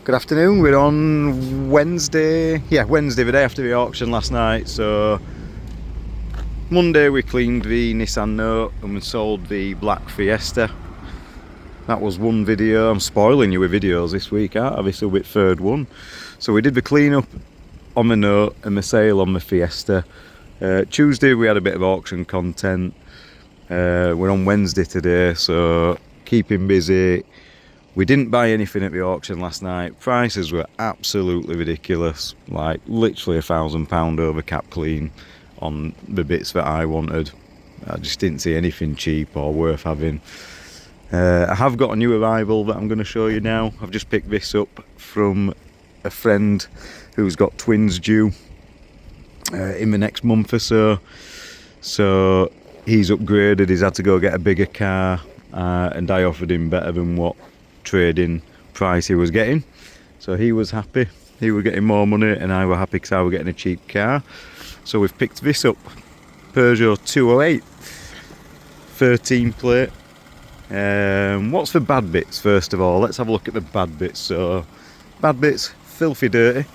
Good afternoon, we're on Wednesday, Wednesday, the day after the auction last night. So Monday we cleaned the Nissan Note and we sold the black Fiesta. That was one video. I'm spoiling you with videos this week, aren't I? This will be third one. So we did the clean up on the Note and the sale on the Fiesta. Tuesday we had a bit of auction content. We're on Wednesday today, so keeping busy. We didn't buy anything at the auction last night. Prices were absolutely ridiculous, like literally £1,000 over cap clean on the bits that I wanted. I just didn't see anything cheap or worth having. I have got a new arrival that I'm going to show you now. I've just picked this up from a friend who's got twins due in the next month or so. So he's upgraded, he's had to go get a bigger car, and I offered him better than what trading price he was getting. So he was happy, he was getting more money, and I were happy because I was getting a cheap car. So we've picked this up, Peugeot 208, 13 plate. What's the bad bits first of all? Let's have a look at the bad bits. So bad bits, filthy dirty,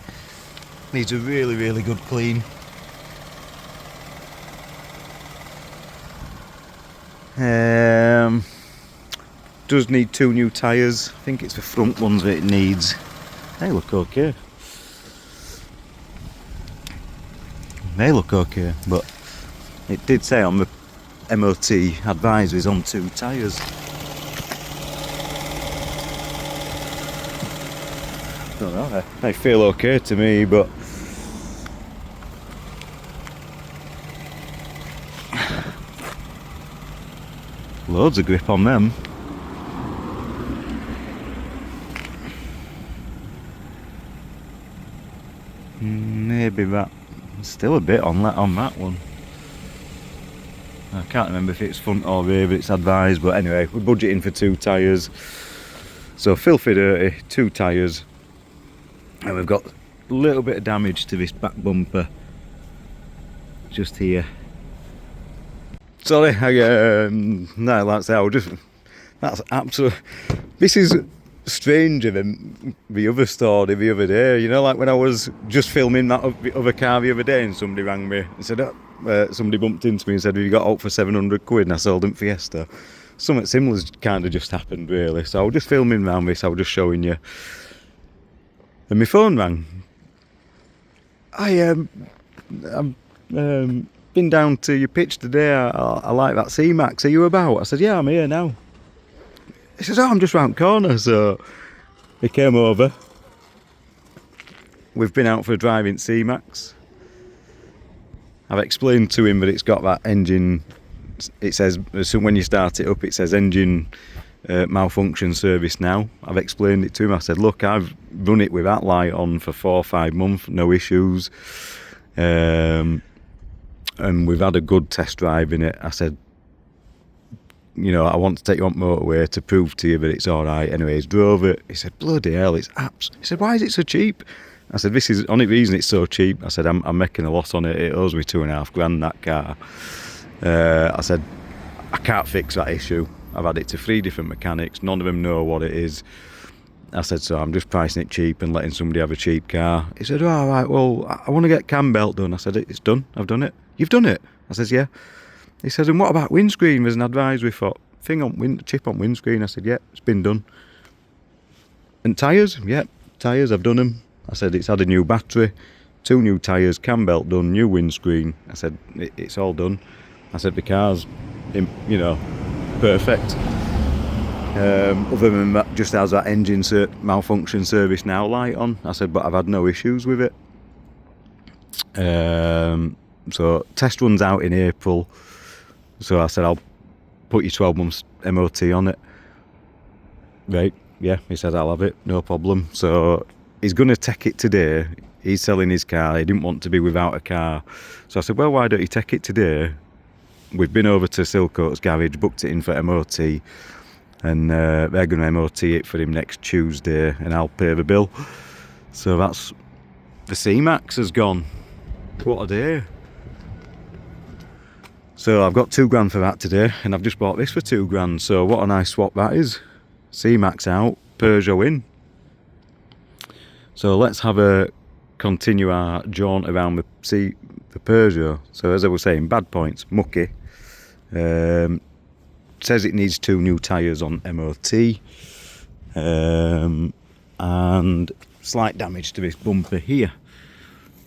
needs a really good clean. Does need 2 new tyres. I think it's the front ones that it needs. They look okay. They look okay, but it did say on the MOT advisories on 2 tyres. Don't know, they feel okay to me, but loads of grip on them. Maybe that, still a bit on that one. I can't remember if it's front or rear, but it's advised. But anyway, we're budgeting for 2 tyres. So filthy dirty, 2 tyres. And we've got a little bit of damage to this back bumper. Just here. Sorry, no, that's how. That's absolute. This is stranger than the other story the other day. You know, like when I was just filming that other car the other day, and somebody rang me and said, somebody bumped into me and said, "Have you got out for 700 quid?" And I sold them Fiesta. Something similar's kind of just happened, really. So I was just filming around this. I was just showing you, and my phone rang. I've been down to your pitch today. I like that C-Max. Are you about? I said, yeah, I'm here now. He says, oh, I'm just round the corner. So he came over. We've been out for a drive in C-Max. I've explained to him that it's got that engine. It says, so when you start it up, it says engine malfunction service now. I've explained it to him. I said, look, I've run it with that light on for 4 or 5 months, no issues. And we've had a good test drive in it. I said, you know, I want to take you on motorway to prove to you that it's alright. Anyways, drove it. He said, bloody hell, it's apps. He said, why is it so cheap? I said, this is only reason it's so cheap. I said, I'm making a loss on it. It owes me £2,500, that car. I said, I can't fix that issue. I've had it to 3 different mechanics. None of them know what it is. I said, so I'm just pricing it cheap and letting somebody have a cheap car. He said, oh, all right, well, I want to get cam belt done. I said, it's done. I've done it. You've done it? I says, yeah. He says, and what about windscreen? There's an advisory for chip on windscreen. I said, yeah, it's been done. And tyres? Yeah, tyres, I've done them. I said, it's had a new battery, 2 new tyres, cam belt done, new windscreen. I said, it's all done. I said, the car's, you know, perfect. Other than that, just has that engine malfunction service now light on. I said, but I've had no issues with it. So test runs out in April. So I said, I'll put you 12 months MOT on it. Right, yeah, he said, I'll have it, no problem. So he's going to take it today. He's selling his car. He didn't want to be without a car. So I said, well, why don't you take it today? We've been over to Silcoat's garage, booked it in for MOT. And they're going to MOT it for him next Tuesday, and I'll pay the bill. So that's, the C-Max has gone. What a day. So I've got £2,000 for that today, and I've just bought this for £2,000. So what a nice swap that is. C-Max out, Peugeot in. So let's continue our jaunt around the Peugeot. So as I was saying, bad points, mucky. Says it needs 2 new tyres on MOT. And slight damage to this bumper here.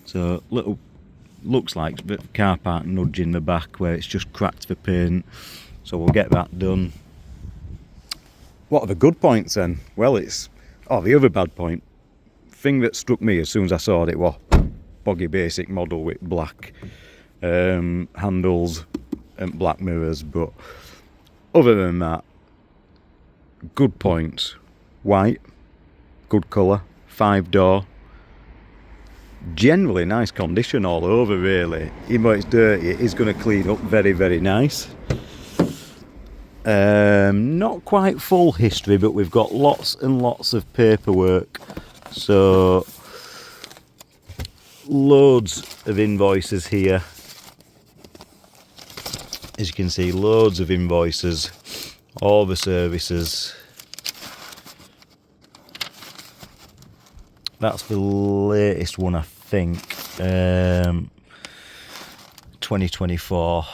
So looks like a bit of car park nudge in the back where it's just cracked for paint. So we'll get that done. What are the good points then? Well, the other bad point. Thing that struck me as soon as I saw it was boggy basic model with black handles and black mirrors. But other than that, good points. White, good colour, 5-door. Generally nice condition all over really. Even though it's dirty, it is going to clean up very, very nice. Not quite full history, but we've got lots and lots of paperwork. So loads of invoices here. As you can see, loads of invoices, all the services. That's the latest one, I think. 2024.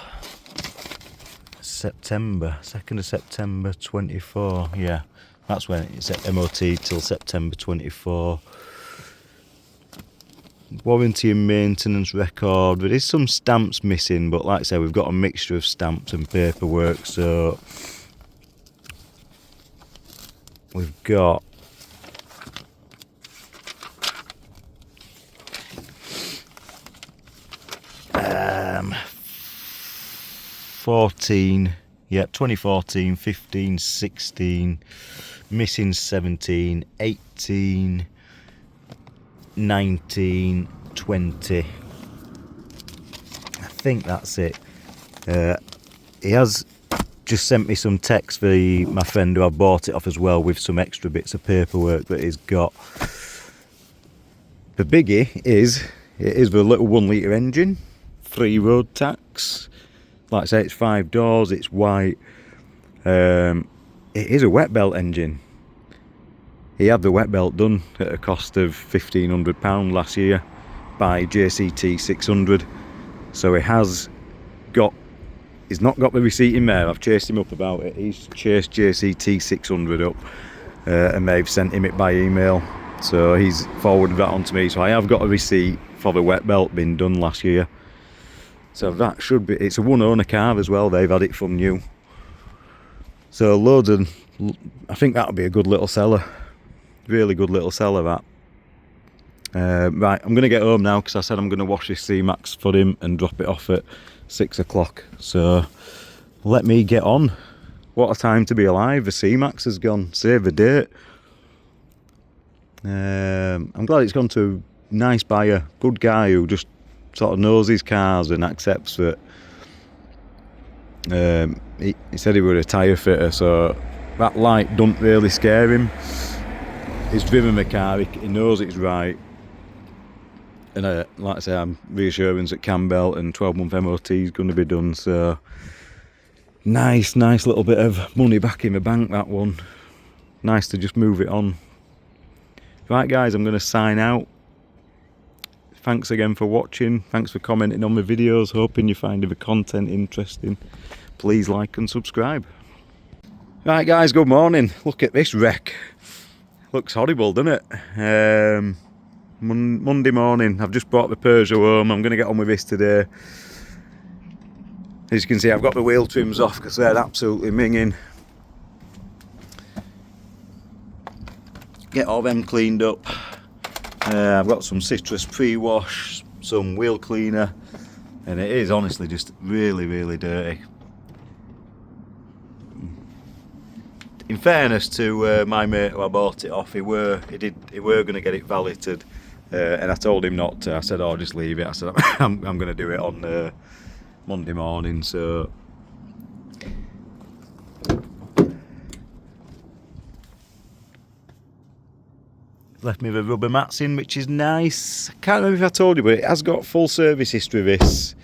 September, 2nd of September 24. Yeah, that's when it's at MOT till September 24. Warranty and maintenance record. There is some stamps missing, but like I say, we've got a mixture of stamps and paperwork. So we've got 14, yeah, 2014, 15, 16, missing 17, 18, 19, 20. I think that's it. He has just sent me some text for my friend who I bought it off as well, with some extra bits of paperwork that he's got. The biggie is, it is the little 1 litre engine, 3 road tax. Like I say, it's 5 doors, it's white. It is a wet belt engine. He had the wet belt done at a cost of £1,500 last year by JCT 600. So he's not got the receipt in there. I've chased him up about it. He's chased JCT 600 up and they've sent him it by email. So he's forwarded that on to me. So I have got a receipt for the wet belt being done last year. So that should be, it's a 1 owner car as well, they've had it from new. So loads of, I think that'll be a good little seller. Really good little seller that. Right, I'm going to get home now because I said I'm going to wash this C-Max for him and drop it off at 6 o'clock. So let me get on. What a time to be alive, the C-Max has gone, save the date. I'm glad it's gone to a nice buyer, good guy who just sort of knows his cars and accepts that. He said he was a tyre fitter, so that light don't really scare him. He's driven the car, he knows it's right. And like I say, I'm reassuring that Campbell and 12-month MOT is going to be done, so nice little bit of money back in the bank, that one. Nice to just move it on. Right guys, I'm going to sign out. Thanks again for watching. Thanks for commenting on my videos. Hoping you find the content interesting. Please like and subscribe. Right guys, good morning. Look at this wreck. Looks horrible, doesn't it? Monday morning. I've just brought the Peugeot home. I'm going to get on with this today. As you can see, I've got the wheel trims off because they're absolutely minging. Get all them cleaned up. I've got some citrus pre-wash, some wheel cleaner, and it is honestly just really dirty. In fairness to my mate who I bought it off, he were going to get it valeted, and I told him not to. I said, "Oh, just leave it." I said, "I'm going to do it on Monday morning." So left me the rubber mats in, which is nice. I can't remember if I told you, but it has got full service history, this.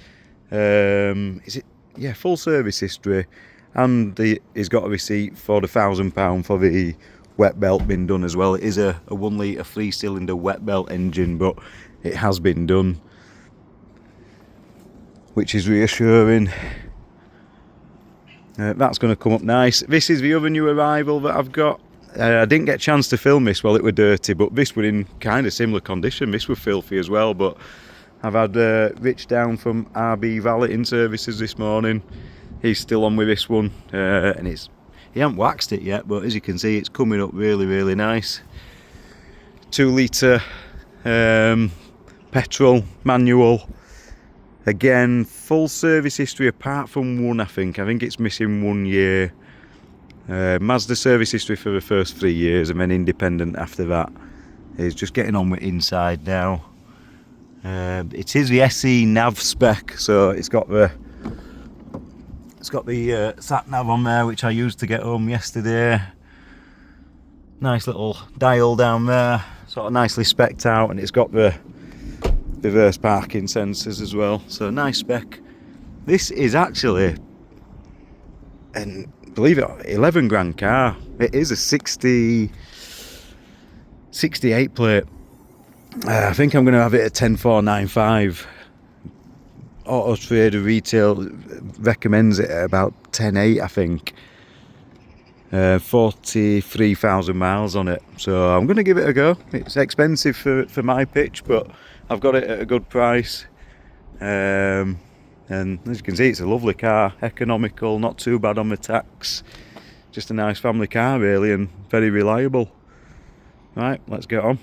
Is it? Yeah, full service history. And he's got a receipt for the £1,000 for the wet belt been done as well. It is a 1 litre 3-cylinder wet belt engine, but it has been done, which is reassuring. That's going to come up nice. This is the other new arrival that I've got. I didn't get a chance to film this while it were dirty, but this were in kind of similar condition. This were filthy as well, but I've had Rich down from RB Valeting Services this morning. He's still on with this one, and he hasn't waxed it yet, but as you can see, it's coming up really, really nice. 2 litre petrol, manual. Again, full service history apart from one, I think. I think it's missing 1 year. Mazda service history for the first 3 years, and then independent after that. He's just getting on with inside now. It is the SE nav spec, so it's got the sat nav on there, which I used to get home yesterday. Nice little dial down there, sort of nicely specced out, and it's got the reverse parking sensors as well. So nice spec. This is actually, and believe it, 11 grand car. It is a 68 plate. I think I'm going to have it at 10495. Auto Trader retail recommends it at about 108, I think. 43,000 miles on it, so I'm going to give it a go. It's expensive for my pitch, but I've got it at a good price. And as you can see, it's a lovely car, economical, not too bad on the tax. Just a nice family car really, and very reliable. Right, let's get on.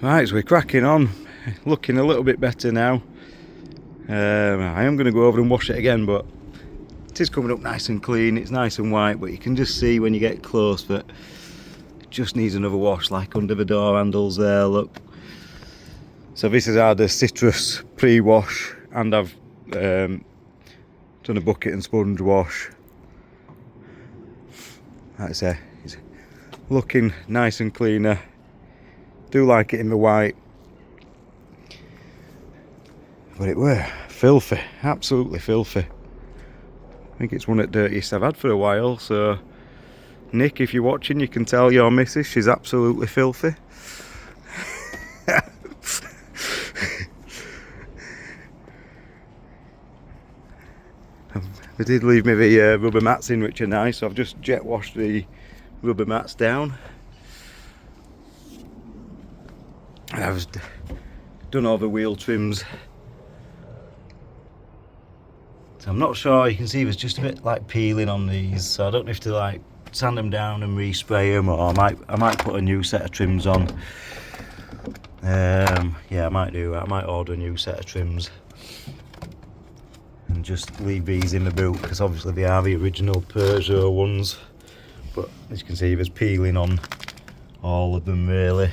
Right, so we're cracking on. Looking a little bit better now. I am going to go over and wash it again, but it is coming up nice and clean. It's nice and white, but you can just see when you get close that it just needs another wash, like under the door handles there, look. So this has had a citrus pre-wash, and I've done a bucket and sponge wash. Like I say, it's looking nice and cleaner. Do like it in the white, but it were filthy, absolutely filthy. I think it's one of the dirtiest I've had for a while, so Nick, if you're watching, you can tell your missus she's absolutely filthy. They did leave me the rubber mats in, which are nice, so I've just jet washed the rubber mats down. And I've done all the wheel trims. So I'm not sure, you can see there's just a bit like peeling on these, so I don't know if to like sand them down and respray them, or I might put a new set of trims on. Yeah, I might do that. I might order a new set of trims and just leave these in the boot, because obviously they are the original Peugeot ones, but as you can see there's peeling on all of them really.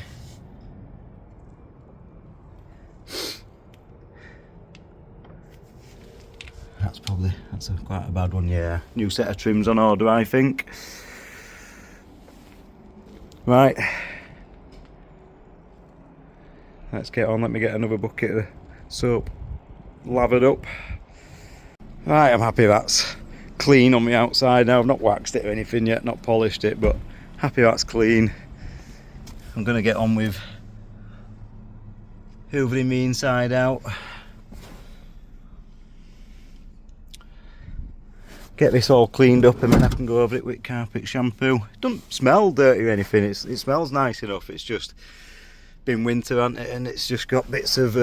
That's quite a bad one, yeah. New set of trims on order, I think. Right. Let's get on. Let me get another bucket of soap lathered up. Right, I'm happy that's clean on the outside now. I've not waxed it or anything yet, not polished it, but happy that's clean. I'm going to get on with hoovering the inside out. Get this all cleaned up, and then I can go over it with carpet shampoo. It doesn't smell dirty or anything, it smells nice enough. It's just been winter, hasn't it? And it's just got bits of,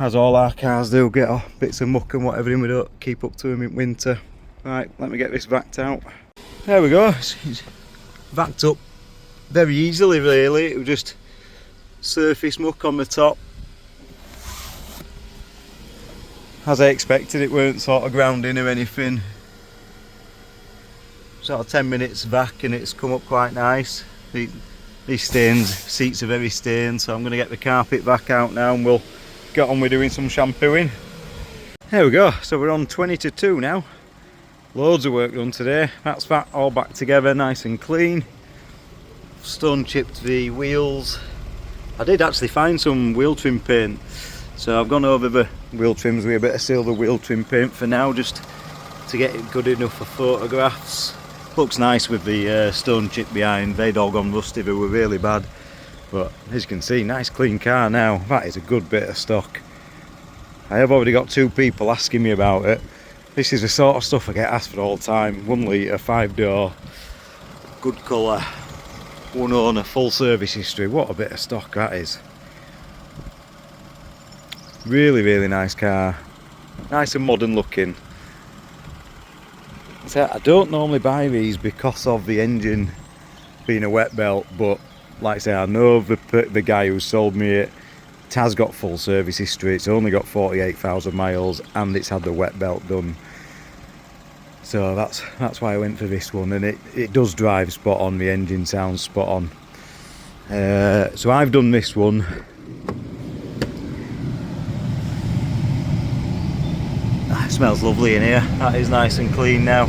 as all our cars do, get off bits of muck and whatever in. We don't keep up to them in winter. Right, let me get this vacked out. There we go, it's vacked up very easily really. It was just surface muck on the top. As I expected, it weren't sort of ground in or anything. Sort of 10 minutes vac and it's come up quite nice. These stains, seats are very stained, so I'm going to get the carpet back out now and we'll get on with doing some shampooing. There we go, so we're on 20 to 2 now. Loads of work done today. That's that all back together, nice and clean. Stone chipped the wheels. I did actually find some wheel trim paint, so I've gone over the wheel trims with a bit of silver wheel trim paint for now, just to get it good enough for photographs. Looks nice with the stone chip behind. They'd all gone rusty, they were really bad. But as you can see, nice clean car now. That is a good bit of stock. I have already got 2 people asking me about it. This is the sort of stuff I get asked for all the time. 1 litre, 5-door, good colour, 1 owner, full service history. What a bit of stock that is. Really, really nice car. Nice and modern looking. So I don't normally buy these because of the engine being a wet belt, but like I say, I know the guy who sold me it. It has got full service history. It's only got 48,000 miles and it's had the wet belt done. So that's why I went for this one, and it does drive spot on. The engine sounds spot on. So I've done this one. It smells lovely in here. That is nice and clean now.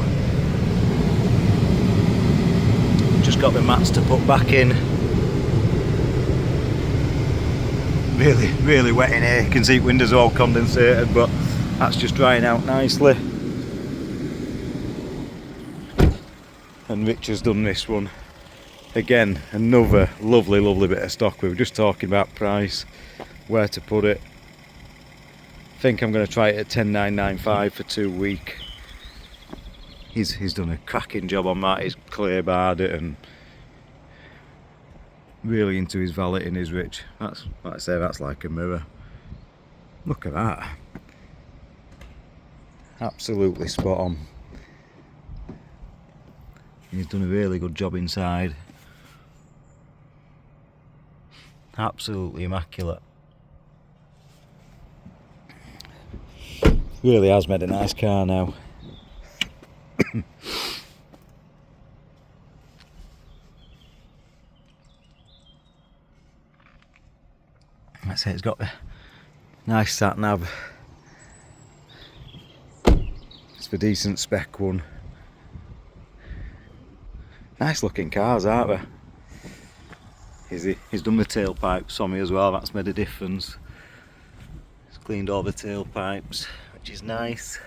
Just got the mats to put back in. Really, really wet in here. You can see windows all condensated, but that's just drying out nicely. And Rich has done this one. Again, another lovely, lovely bit of stock. We were just talking about price, where to put it. I think I'm going to try it at 10,995 for 2 weeks. He's done a cracking job on that. He's clear barred it and really into his valeting, is Rich. That's, like I say, that's like a mirror. Look at that. Absolutely spot on. He's done a really good job inside. Absolutely immaculate. Really has made a nice car now. That's it, it's got a nice sat nav. It's a decent spec one. Nice looking cars, aren't they? He's done the tailpipes on me as well, that's made a difference. He's cleaned all the tailpipes, which is nice.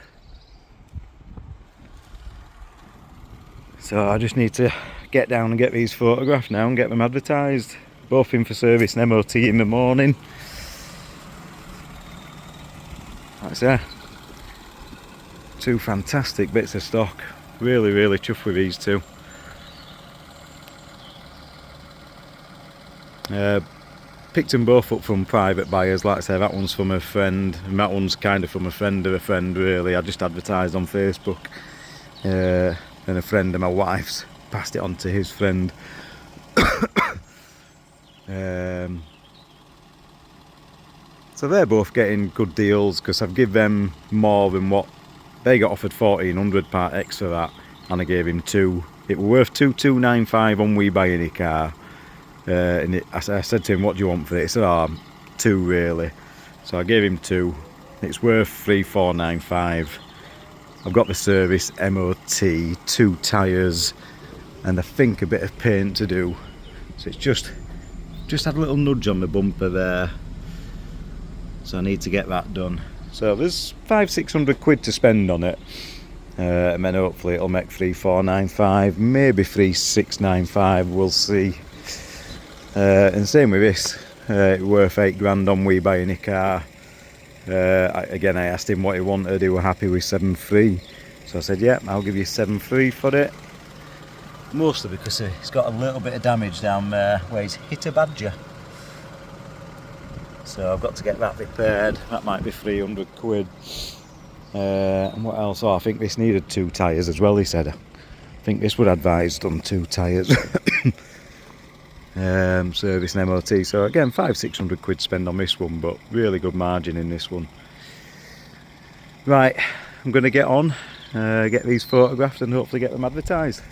So I just need to get down and get these photographed now and get them advertised. Both in for service and MOT in the morning. That's it. 2 fantastic bits of stock. Really, really chuffed with these 2. Picked them both up from private buyers. Like I say, that one's from a friend and that one's kind of from a friend of a friend, really. I just advertised on Facebook, and a friend of my wife's passed it on to his friend. So they're both getting good deals because I've given them more than what they got offered. 1,400 part X for that, and I gave him 2. It was worth 2,295 on We Buy Any Car. And I said to him, what do you want for it? He said, 2 really. So I gave him 2. It's worth 3,495. I've got the service, MOT, 2 tyres, and I think a bit of paint to do. So it's just had a little nudge on the bumper there. So I need to get that done. So there's 500-600 quid to spend on it. And then hopefully it'll make 3,495, maybe 3,695, we'll see. And same with this, it's worth 8 grand on We Buy Any Car. Again, I asked him what he wanted. He were happy with 7.3, so I said, yeah, I'll give you 7.3 for it. Mostly because he's got a little bit of damage down there where he's hit a badger. So I've got to get that repaired. That might be 300 quid. And what else? Oh, I think this needed 2 tyres as well, he said. I think this would advised on 2 tyres. Service and MOT. So again, 500-600 quid spend on this one, but really good margin in this one. Right, I'm going to get on, get these photographed and hopefully get them advertised.